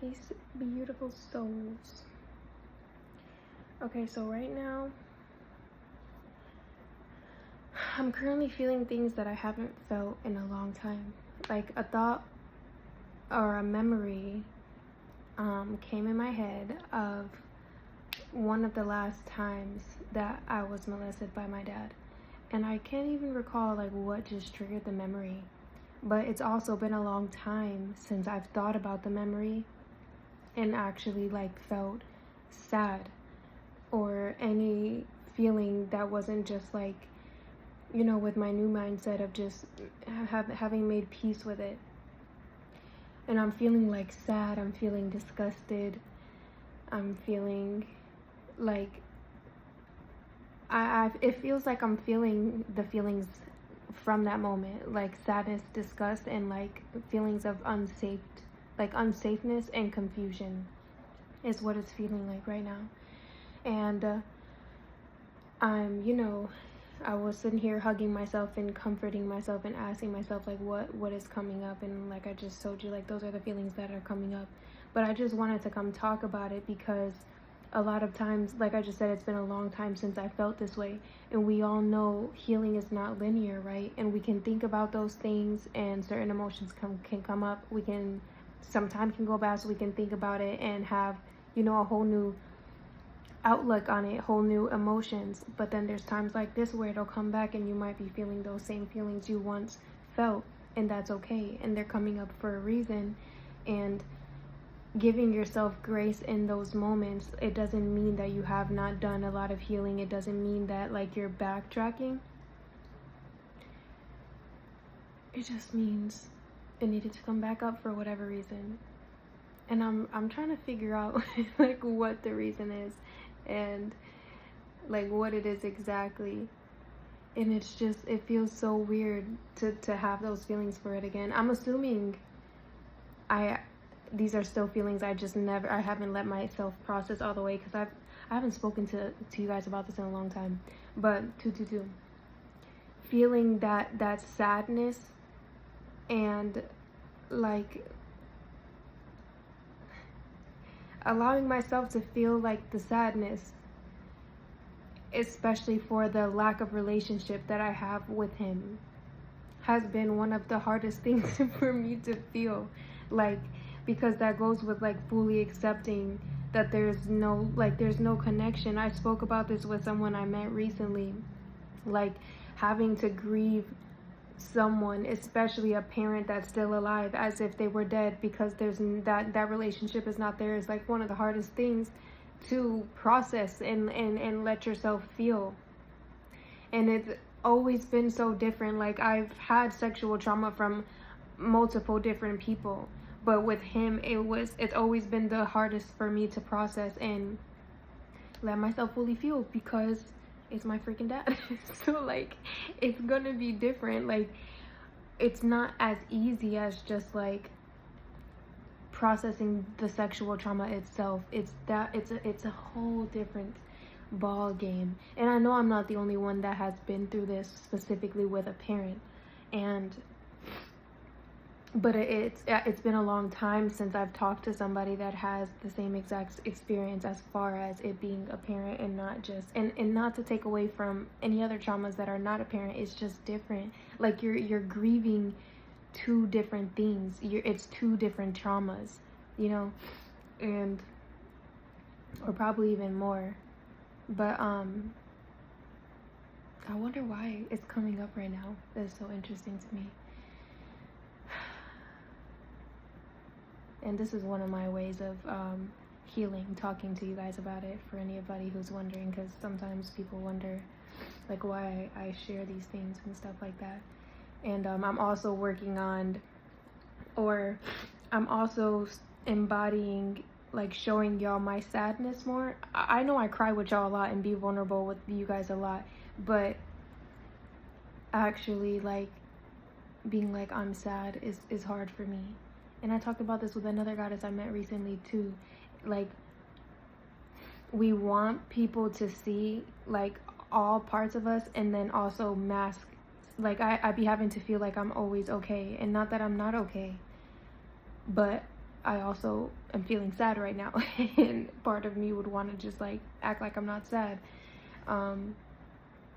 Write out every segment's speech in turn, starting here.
Peace, beautiful souls. Okay, so right now, I'm currently feeling things that I haven't felt in a long time. Like a thought or a memory came in my head of one of the last times that I was molested by my dad. And I can't even recall like what just triggered the memory. But it's also been a long time since I've thought about the memory and actually like felt sad or any feeling that wasn't just like, you know, with my new mindset of just having made peace with it. And I'm feeling like sad, I'm feeling disgusted, I'm feeling like it feels like I'm feeling the feelings from that moment, like sadness, disgust, and like feelings of unsafeness and confusion is what it's feeling like right now. And I was sitting here hugging myself and comforting myself and asking myself like what is coming up, and like I just told you, like those are the feelings that are coming up. But I just wanted to come talk about it because a lot of times, like I just said, it's been a long time since I felt this way, and we all know healing is not linear, right? And we can think about those things and certain emotions can come up. We can, some time can go by, so we can think about it and have, you know, a whole new outlook on it, whole new emotions. But then there's times like this where it'll come back and you might be feeling those same feelings you once felt, and that's okay, and they're coming up for a reason. And giving yourself grace in those moments, it doesn't mean that you have not done a lot of healing. It doesn't mean that like you're backtracking. It just means it needed to come back up for whatever reason. And I'm trying to figure out like what the reason is and like what it is exactly. And it's just, it feels so weird to have those feelings for it again. I'm assuming these are still feelings I haven't let myself process all the way, because I haven't spoken to you guys about this in a long time. But feeling that sadness and like allowing myself to feel like the sadness, especially for the lack of relationship that I have with him, has been one of the hardest things for me to feel. Like, because that goes with like fully accepting that there's no connection. I spoke about this with someone I met recently, like having to grieve someone, especially a parent that's still alive, as if they were dead, because there's that relationship is not there, is like one of the hardest things to process and let yourself feel. And it's always been so different. Like, I've had sexual trauma from multiple different people, but with him it's always been the hardest for me to process and let myself fully feel, because it's my freaking dad. So like it's gonna be different. Like, it's not as easy as just like processing the sexual trauma itself. It's a whole different ball game. And I know I'm not the only one that has been through this, specifically with a parent. But it's been a long time since I've talked to somebody that has the same exact experience, as far as it being a parent, and not just and not to take away from any other traumas that are not a parent. It's just different. Like, you're grieving two different things. It's two different traumas, you know, and or probably even more. But I wonder why it's coming up right now. That's so interesting to me. And this is one of my ways of healing, talking to you guys about it, for anybody who's wondering, because sometimes people wonder like why I share these things and stuff like that. And I'm also working on, or I'm also embodying, like showing y'all my sadness more. I know I cry with y'all a lot and be vulnerable with you guys a lot, but actually like being like I'm sad is hard for me. And I talked about this with another goddess I met recently too. Like, we want people to see like all parts of us, and then also mask. Like, I be having to feel like I'm always okay, and not that I'm not okay, but I also am feeling sad right now. And part of me would want to just like act like I'm not sad. And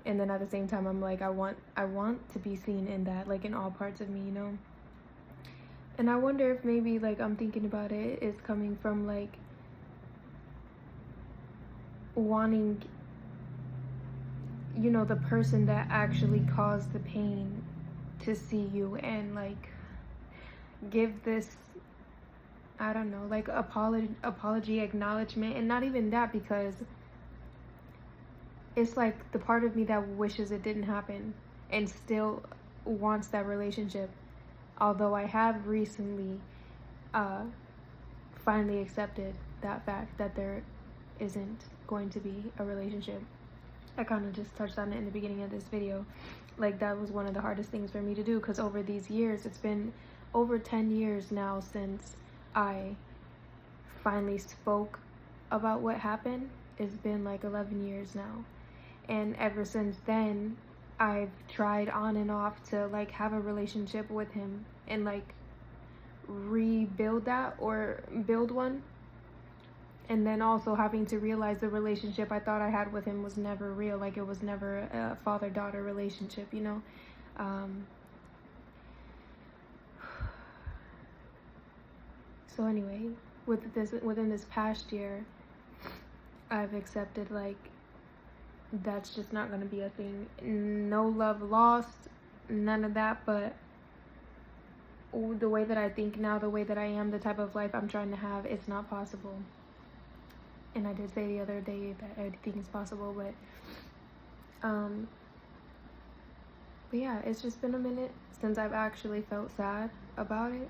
then at the same time I'm like, I want to be seen in that, like in all parts of me, you know. And I wonder if maybe, like, I'm thinking about it, is coming from like wanting, you know, the person that actually caused the pain to see you and like give this, I don't know, like apology, acknowledgement. And not even that, because it's like the part of me that wishes it didn't happen and still wants that relationship. Although I have recently finally accepted that fact that there isn't going to be a relationship. I kind of just touched on it in the beginning of this video. Like, that was one of the hardest things for me to do, because over these years, it's been over 10 years now since I finally spoke about what happened. It's been like 11 years now. And ever since then, I've tried on and off to like have a relationship with him and like rebuild that or build one. And then also having to realize the relationship I thought I had with him was never real. Like, it was never a father-daughter relationship, you know. So anyway, within this past year, I've accepted like that's just not gonna be a thing. No love lost, none of that. But the way that I think now, the way that I am, the type of life I'm trying to have, it's not possible. And I did say the other day that everything is possible, but yeah, it's just been a minute since I've actually felt sad about it,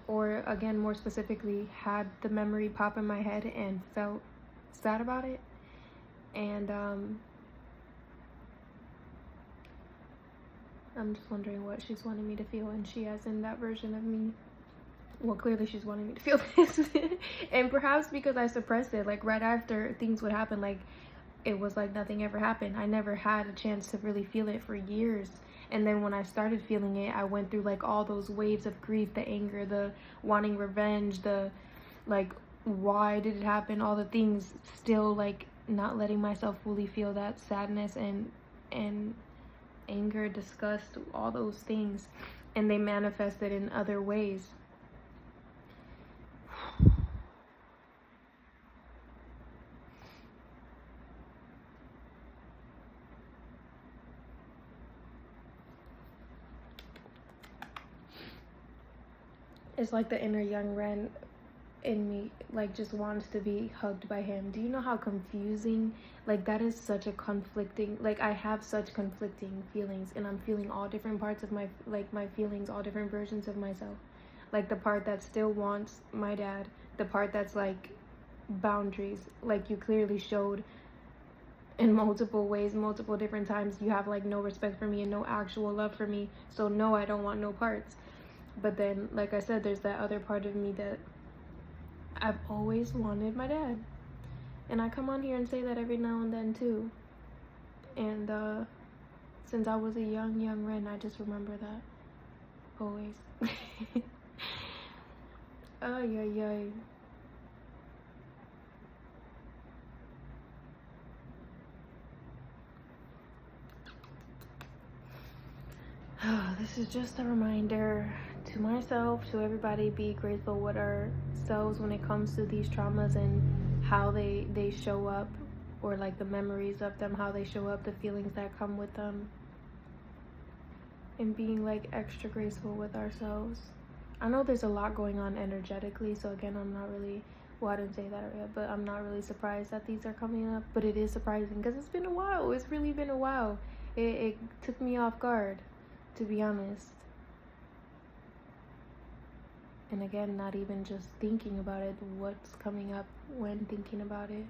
or again, more specifically, had the memory pop in my head and felt sad about it. And I'm just wondering what she's wanting me to feel, and she has in that version of me. Well, clearly she's wanting me to feel this. And perhaps because I suppressed it, like right after things would happen, like it was like nothing ever happened. I never had a chance to really feel it for years. And then when I started feeling it, I went through like all those waves of grief, the anger, the wanting revenge, the like, why did it happen, all the things, still like not letting myself fully feel that sadness and anger, disgust, all those things. And they manifested in other ways. It's like the inner young Ren in me, like, just wants to be hugged by him. Do you know how confusing, like, that is such a conflicting, like, I have such conflicting feelings, and I'm feeling all different parts of my, like, my feelings, all different versions of myself. Like, the part that still wants my dad, the part that's like boundaries, like you clearly showed in multiple ways, multiple different times, you have like no respect for me and no actual love for me, so no, I don't want no parts. But then, like I said, there's that other part of me that I've always wanted my dad. And I come on here and say that every now and then too. And since I was a young Ren, I just remember that. Always. Ay, ay, ay. This is just a reminder to myself, to everybody, be grateful with ourselves when it comes to these traumas and how they show up, or like the memories of them, how they show up, the feelings that come with them, and being like extra graceful with ourselves. I know there's a lot going on energetically, so again, I'm not really, well, I didn't say that yet, but I'm not really surprised that these are coming up. But it is surprising because it's been a while. It's really been a while. It took me off guard, to be honest. And again, not even just thinking about it, what's coming up when thinking about it.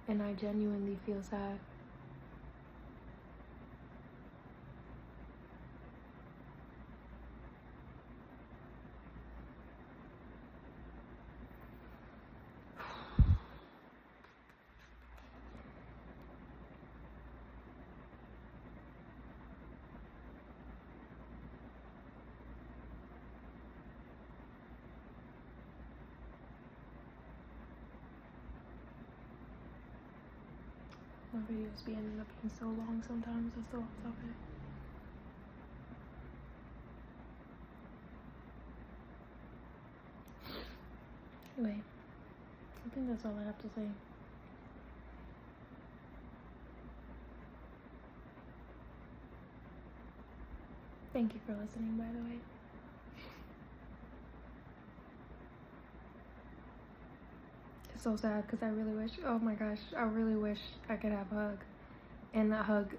And I genuinely feel sad. My videos be ending up being so long sometimes. That's so off topic. Anyway, I think that's all I have to say. Thank you for listening, by the way. It's so sad because I really wish, oh my gosh, I really wish I could have a hug. And a hug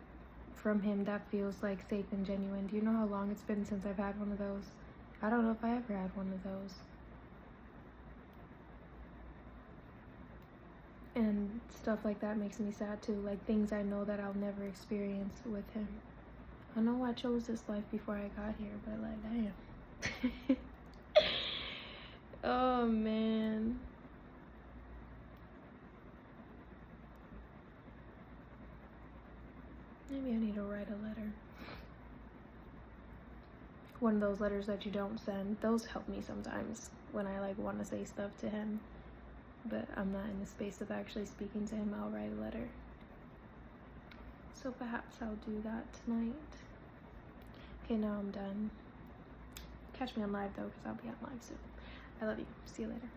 from him that feels like safe and genuine. Do you know how long it's been since I've had one of those? I don't know if I ever had one of those. And stuff like that makes me sad too. Like things I know that I'll never experience with him. I know I chose this life before I got here, but like, damn. Oh man. Maybe I need to write a letter. One of those letters that you don't send. Those help me sometimes when I like want to say stuff to him. But I'm not in the space of actually speaking to him. I'll write a letter. So perhaps I'll do that tonight. Okay, now I'm done. Catch me on live though, because I'll be on live soon. I love you. See you later.